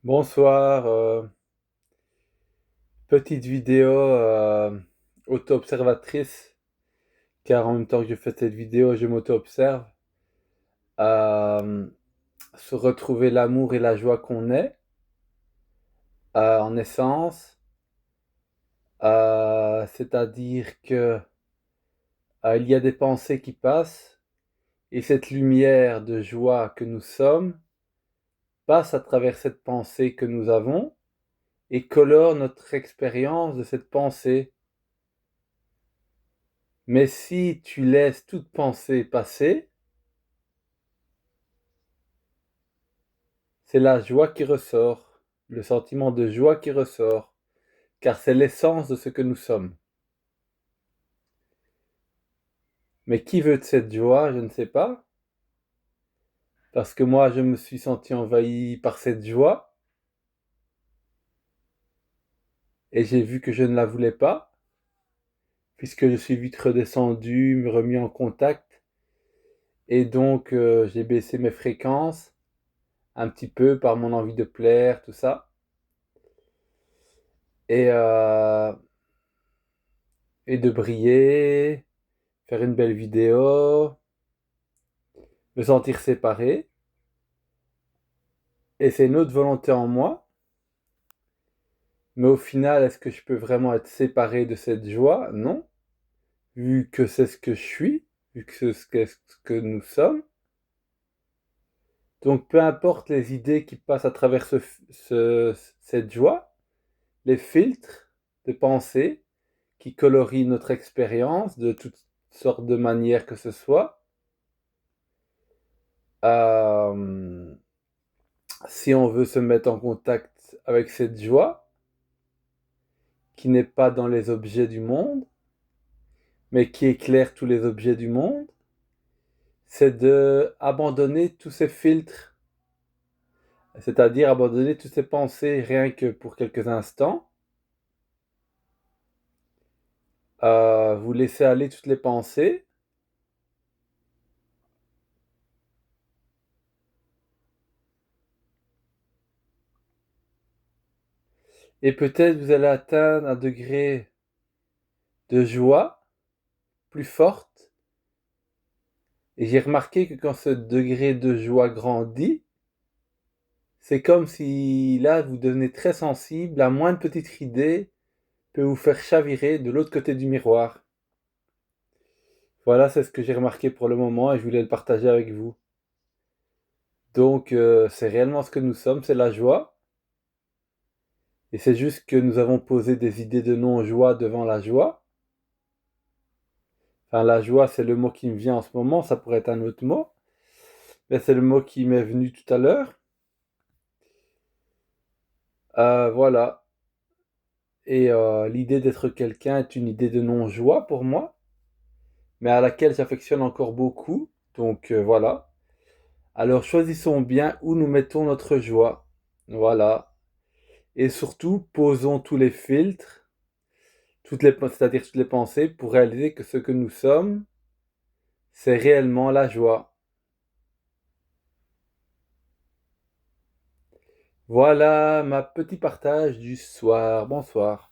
Bonsoir, petite vidéo auto-observatrice, car en même temps que je fais cette vidéo, je m'auto-observe. Euh, Se retrouver l'amour et la joie qu'on est en essence, c'est-à-dire que il y a des pensées qui passent et cette lumière de joie que nous sommes passe à travers cette pensée que nous avons et colore notre expérience de cette pensée. Mais si tu laisses toute pensée passer, c'est la joie qui ressort, le sentiment de joie qui ressort, car c'est l'essence de ce que nous sommes. Mais qui veut de cette joie, je ne sais pas, parce que moi je me suis senti envahi par cette joie, et j'ai vu que je ne la voulais pas, puisque je suis vite redescendu, me remis en contact, et donc j'ai baissé mes fréquences un petit peu par mon envie de plaire, tout ça. Et, euh, et de briller, faire une belle vidéo, me sentir séparé. Et c'est une autre volonté en moi. Mais au final, est-ce que je peux vraiment être séparé de cette joie? Non. Vu que c'est ce que je suis, vu que c'est ce que nous sommes. Donc peu importe les idées qui passent à travers cette joie, les filtres de pensée qui colorient notre expérience de toutes sortes de manières que ce soit. Euh, Si on veut se mettre en contact avec cette joie, qui n'est pas dans les objets du monde, mais qui éclaire tous les objets du monde, c'est de abandonner tous ces filtres, c'est-à-dire abandonner toutes ces pensées rien que pour quelques instants, vous laissez aller toutes les pensées, et peut-être vous allez atteindre un degré de joie plus forte. Et j'ai remarqué que quand ce degré de joie grandit, c'est comme si là vous devenez très sensible à moins de petites idées peut vous faire chavirer de l'autre côté du miroir. Voilà, c'est ce que j'ai remarqué pour le moment et je voulais le partager avec vous. Donc, c'est réellement ce que nous sommes, c'est la joie. Et c'est juste que nous avons posé des idées de non-joie devant la joie. Enfin, la joie, c'est le mot qui me vient en ce moment, ça pourrait être un autre mot. Mais c'est le mot qui m'est venu tout à l'heure. Voilà. Et l'idée d'être quelqu'un est une idée de non-joie pour moi, mais à laquelle j'affectionne encore beaucoup. Donc, voilà. Alors choisissons bien où nous mettons notre joie. Voilà. Et surtout, posons tous les filtres, c'est-à-dire toutes les pensées, pour réaliser que ce que nous sommes, c'est réellement la joie. Voilà ma petit partage du soir. Bonsoir.